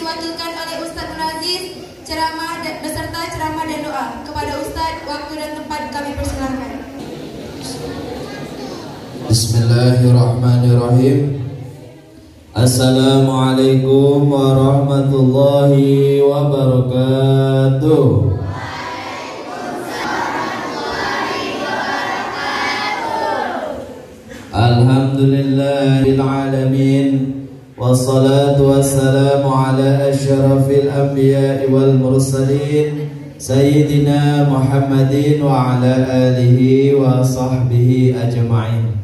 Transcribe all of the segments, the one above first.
diwakilkan oleh Ustadz Munaziz, ceramah beserta ceramah dan doa. Kepada Ustadz, waktu dan tempat kami persilahkan. Bismillahirrahmanirrahim. Assalamualaikum warahmatullahi wabarakatuh. Alhamdulillahil alamin. Wassalatu wassalamu ala asyrafil anbiya'i wal mursalin Sayyidina Muhammadin wa ala alihi wa sahbihi ajma'in.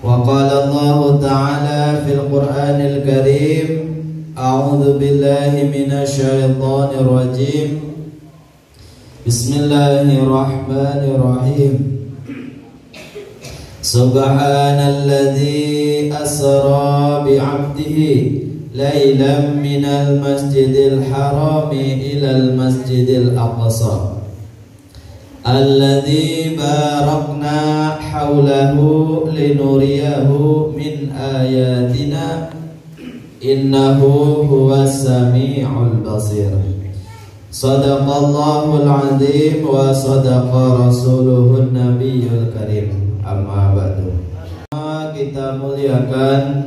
Wa qala Allah ta'ala fil Qur'anil Karim, a'udzu billahi minasy syaithanir rajim. Bismillahirrahmanirrahim. Subhanalladzi asra bi'abdihi lailan minal masjidil harami ilal masjidil aqsa alladzi barakna haulahu linuriyahu min ayatina innahu huwas sami'ul basir. Sadaqallahul azim wa sadaqa rasuluhun nabiyyul karim. Amma ba'du. Kita muliakan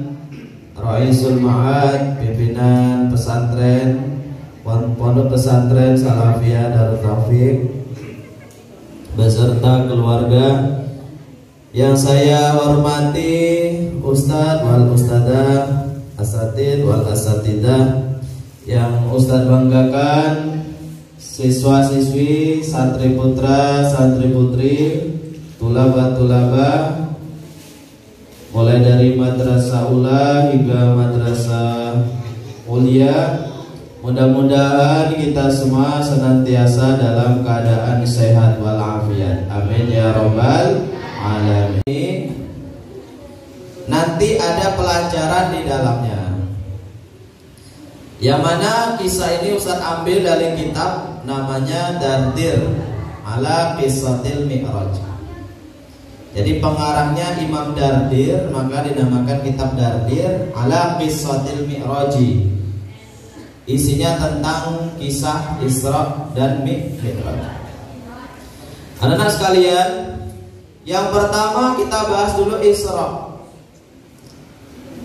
Raisul Ma'ad, pimpinan pesantren Pondok Pesantren Salafiyah Darut Taufik beserta keluarga yang saya hormati, Ustadz wal Ustadzah, Asatid wal Asatidah yang Ustadz banggakan, siswa-siswi, santri putra, santri putri, tulaba-tulaba, mulai dari madrasah ula hingga madrasah ulia. Mudah-mudahan kita semua senantiasa dalam keadaan sehat walafiat. Amin ya rabbal alamin. Nanti ada pelajaran di dalamnya, yang mana kisah ini Ustaz ambil dari kitab namanya Dardir ala Qissatil Mi'raj. Jadi pengarangnya Imam Dardir, maka dinamakan kitab Dardir ala Qissatil Mi'raji. Isinya tentang kisah Isra dan Mi'raj. Anak-anak sekalian, yang pertama kita bahas dulu Isra.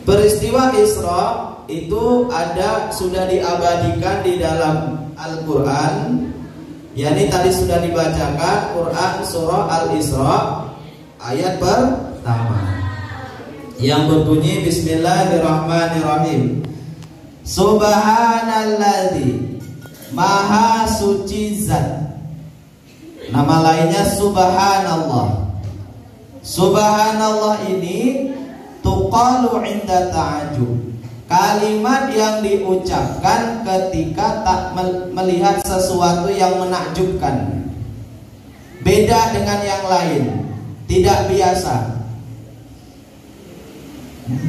Peristiwa Isra itu sudah diabadikan di dalam Al-Quran. yakni tadi sudah dibacakan Quran surah Al-Isra ayat pertama yang berbunyi Bismillahirrahmanirrahim. Subhanalladzi, maha suci zat. Nama lainnya Subhanallah. Subhanallah ini tuqalu inda ta'ajub, kalimat yang diucapkan ketika tak melihat sesuatu yang menakjubkan, beda dengan yang lain, tidak biasa.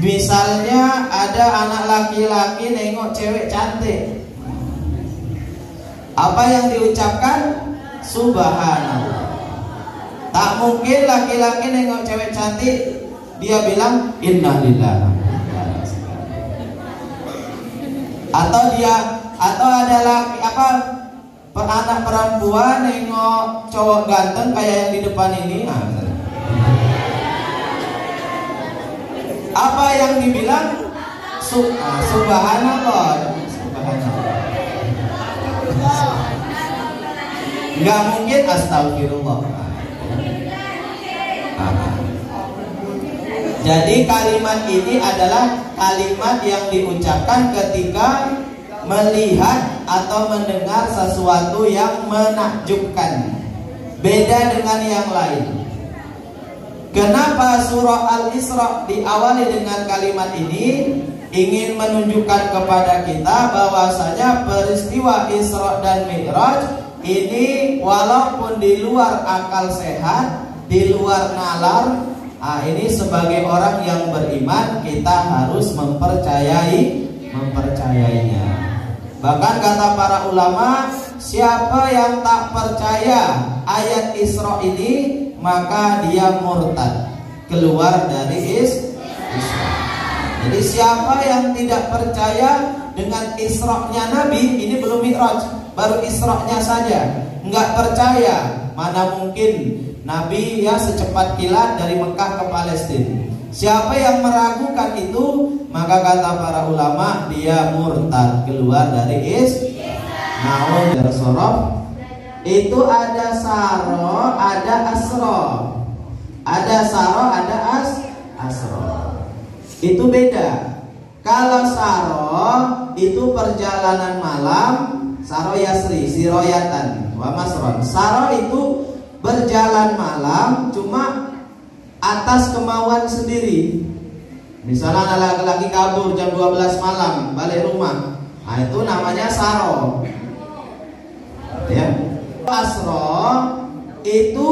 Misalnya ada anak laki-laki nengok cewek cantik, apa yang diucapkan? Subhanallah. Tak mungkin laki-laki nengok cewek cantik dia bilang innalillahi. Atau ada laki anak perempuan nengok cowok ganteng kayak yang di depan ini, apa yang dibilang? Subhanallah. Subhanallah. Nggak mungkin astagfirullah. Jadi kalimat ini adalah kalimat yang diucapkan ketika melihat atau mendengar sesuatu yang menakjubkan, beda dengan yang lain. Kenapa surah Al-Isra diawali dengan kalimat ini? Ingin menunjukkan kepada kita bahwasanya peristiwa Isra dan Mi'raj ini walaupun di luar akal sehat, di luar nalar, ini sebagai orang yang beriman kita harus mempercayainya. Bahkan kata para ulama, siapa yang tak percaya ayat Isra ini, maka dia murtad, keluar dari Islam. Jadi siapa yang tidak percaya dengan Isra-nya Nabi, ini belum Mi'raj, baru Isra-nya saja, nggak percaya, mana mungkin Nabi ya secepat kilat dari Mekah ke Palestina. Siapa yang meragukan itu, maka kata para ulama dia murtad, keluar dari Islam. Itu ada saro, ada asro. Ada saro, ada asro. Itu beda. Kalau saro itu perjalanan malam, saro yasri, siroyatan, wa masron. Saro itu berjalan malam, cuma atas kemauan sendiri. Misalnya laki-laki kabur jam 12 malam balik rumah, nah itu namanya saro. Ya. Asro itu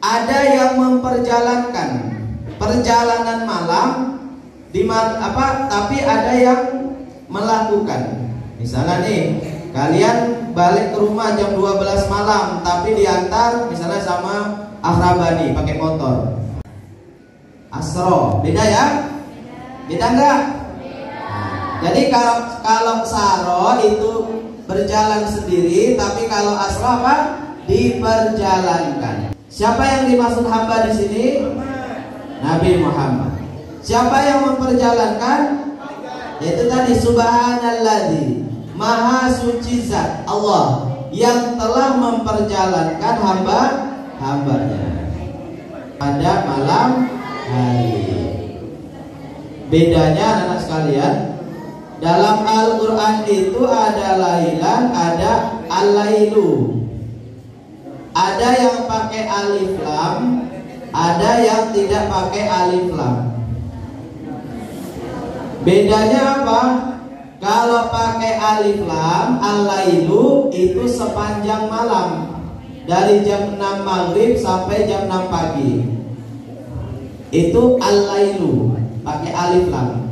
ada yang memperjalankan perjalanan malam tapi ada yang melakukan. Misalnya nih, kalian balik ke rumah jam 12 malam tapi diantar misalnya sama akrabani pakai motor. Asro, beda ya? Beda enggak? Jadi kalau saro itu berjalan sendiri, tapi kalau asro apa? Diperjalankan. Siapa yang dimaksud hamba di sini? Nabi Muhammad. Siapa yang memperjalankan? Yaitu tadi subhanalladzi, maha suci zat Allah yang telah memperjalankan hambanya pada malam hari. Bedanya anak sekalian, dalam Al-Quran itu ada lailan, ada al-lailu. Ada yang pakai alif lam, ada yang tidak pakai alif lam. Bedanya apa? Kalau pakai alif lam, al-lailu itu sepanjang malam, dari jam 6 maghrib sampai jam 6 pagi. Itu al-lailu, pakai alif lam.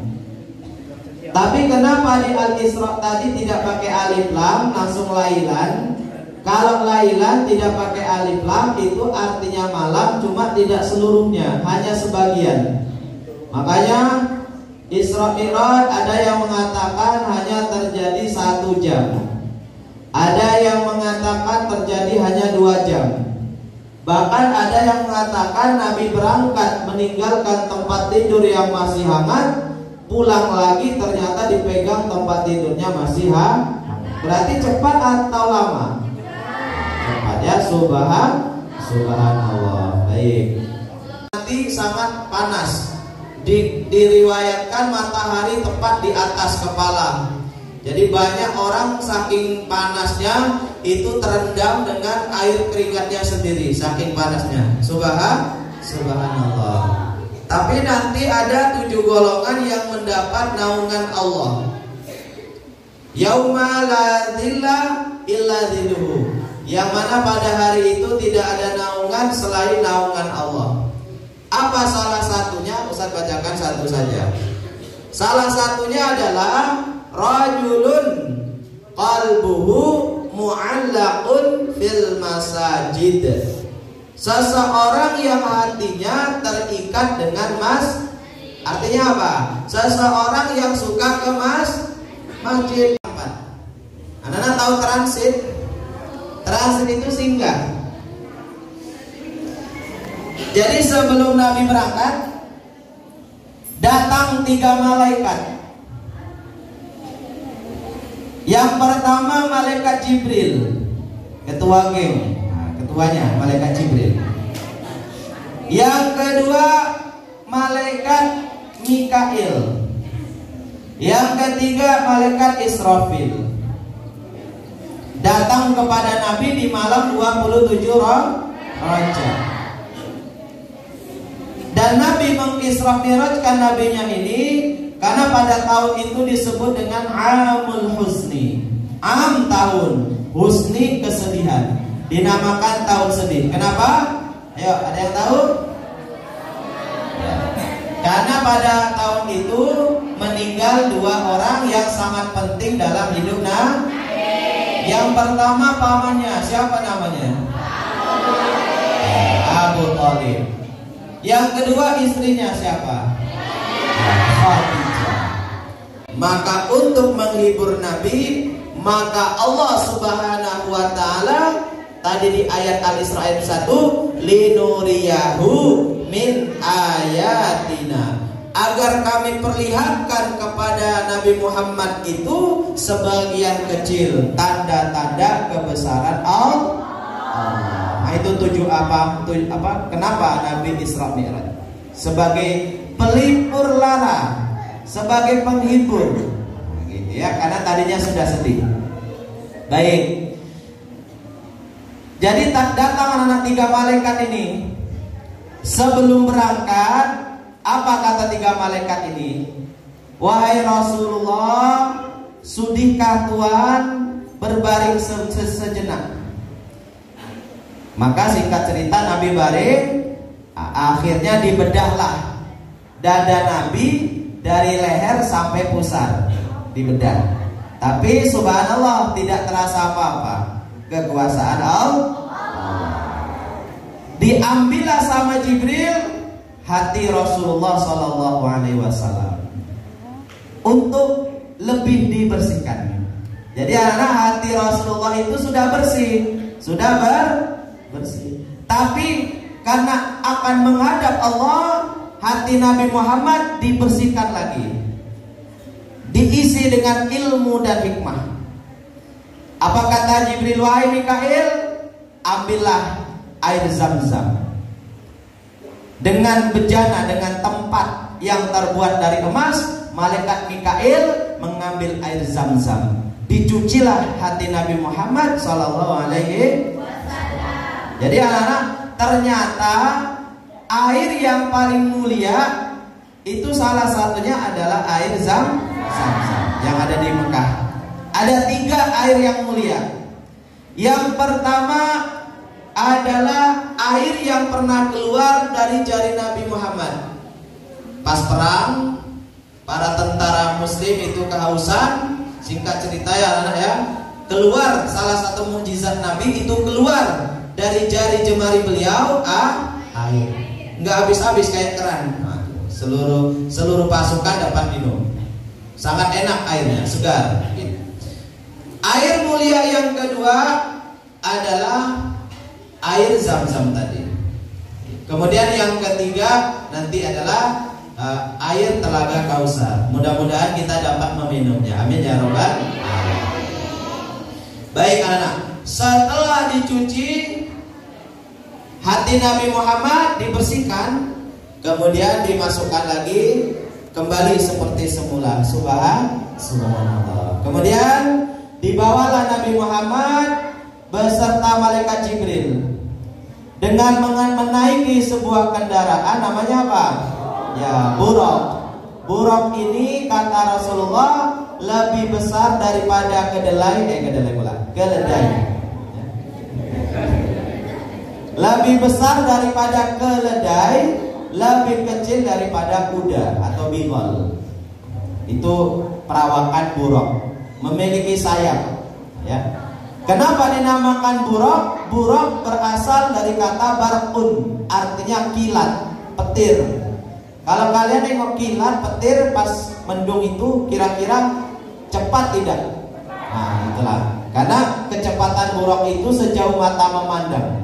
Tapi kenapa di Al-Isra tadi tidak pakai alif lam, langsung lailan? Kalau lailan tidak pakai alif lam, itu artinya malam, cuma tidak seluruhnya, hanya sebagian. Makanya Isra Mi'raj ada yang mengatakan hanya terjadi 1 jam, ada yang mengatakan terjadi hanya 2 jam. Bahkan ada yang mengatakan Nabi berangkat meninggalkan tempat tidur yang masih hangat, pulang lagi ternyata dipegang tempat tidurnya masih hangat. Berarti cepat atau lama? Cepat ya, subhanallah. Baik. Nanti sangat panas. Diriwayatkan matahari tepat di atas kepala. Jadi banyak orang saking panasnya itu terendam dengan air keringatnya sendiri, saking panasnya. Subhanallah. Tapi nanti ada 7 golongan yang mendapat naungan Allah. Yauma la dzilla illa dzilluhu. Yang mana pada hari itu tidak ada naungan selain naungan Allah. Apa salah satunya? Ustaz bacakan satu saja. Salah satunya adalah rajulun qalbuhu mu'allaqun fil masajid. Seseorang yang hatinya terikat dengan artinya apa? Seseorang yang suka ke masjid. Anak-anak tahu transit? Transit itu singgah. Jadi sebelum Nabi berangkat, datang 3 malaikat. Yang pertama malaikat Jibril, ketua geng. Ketuanya malaikat Jibril. Yang kedua malaikat Mikail. Yang ketiga malaikat Israfil. Datang kepada Nabi di malam 27 Rajab. Dan Nabi mengisra mi'rajkan nabinya ini karena pada tahun itu disebut dengan Amul Husni. Am tahun, husni kesedihan. Dinamakan tahun sedih. Kenapa? Ayo, ada yang tahu? Ya. Karena pada tahun itu meninggal 2 orang yang sangat penting dalam hidup Yang pertama pamannya, siapa namanya? Abu Thalib. Yang kedua istrinya siapa? Khadijah. Maka untuk menghibur Nabi, maka Allah Subhanahu wa taala tadi di ayat Al-Isra ayat 1, linuriyahu min ayatina, agar kami perlihatkan kepada Nabi Muhammad itu sebagian kecil tanda-tanda kebesaran Allah. Nah, itu kenapa Nabi Isra Mi'raj? Sebagai pelipur lara, sebagai penghibur, gitu ya, karena tadinya sudah sedih. Baik. Jadi datang anak 3 malaikat ini. Sebelum berangkat, apa kata 3 malaikat ini? Wahai Rasulullah, sudihkah Tuhan berbaring sejenak? Maka singkat cerita Nabi baring. Akhirnya dibedahlah dada Nabi dari leher sampai pusar, dibedah. Tapi subhanallah tidak terasa apa-apa. Kekuasaan Allah. Diambillah sama Jibril hati Rasulullah Sallallahu Alaihi Wasallam untuk lebih dibersihkan. Jadi anak hati Rasulullah itu sudah bersih, sudah bersih. Tapi karena akan menghadap Allah, hati Nabi Muhammad dibersihkan lagi, diisi dengan ilmu dan hikmah. Apa kata Jibril? Wahai Mikail, ambillah air Zam-Zam dengan bejana, dengan tempat yang terbuat dari emas. Malaikat Mikail mengambil air Zam-Zam, dicucilah hati Nabi Muhammad Sallallahu Alaihi Wasallam. Jadi anak-anak, ternyata air yang paling mulia itu salah satunya adalah air Zam-Zam yang ada di Mekah. Ada 3 air yang mulia. Yang pertama adalah air yang pernah keluar dari jari Nabi Muhammad. Pas perang, para tentara muslim itu kehausan. Singkat cerita ya anak ya, keluar salah satu mukjizat Nabi itu keluar dari jari jemari beliau air. Nggak habis-habis kayak keran. Seluruh pasukan dapat minum. Sangat enak airnya, segar. Air mulia yang kedua adalah air Zam-Zam tadi. Kemudian yang ketiga nanti adalah air Telaga Kausar. Mudah-mudahan kita dapat meminumnya. Amin ya robbal alamin. Baik anak-anak, setelah dicuci hati Nabi Muhammad dibersihkan, kemudian dimasukkan lagi kembali seperti semula. Subhanallah. Kemudian dibawalah Nabi Muhammad beserta malaikat Jibril dengan menaiki sebuah kendaraan, namanya apa? Ya, buraq. Buraq ini kata Rasulullah lebih besar daripada keledai. Lebih besar daripada keledai, lebih kecil daripada kuda atau bigol. Itu perawakan buraq, memiliki sayap. Ya. Kenapa dinamakan buraq? Buraq berasal dari kata barqun, artinya kilat, petir. Kalau kalian nengok kilat, petir pas mendung itu kira-kira cepat tidak? Nah itulah, karena kecepatan buraq itu sejauh mata memandang.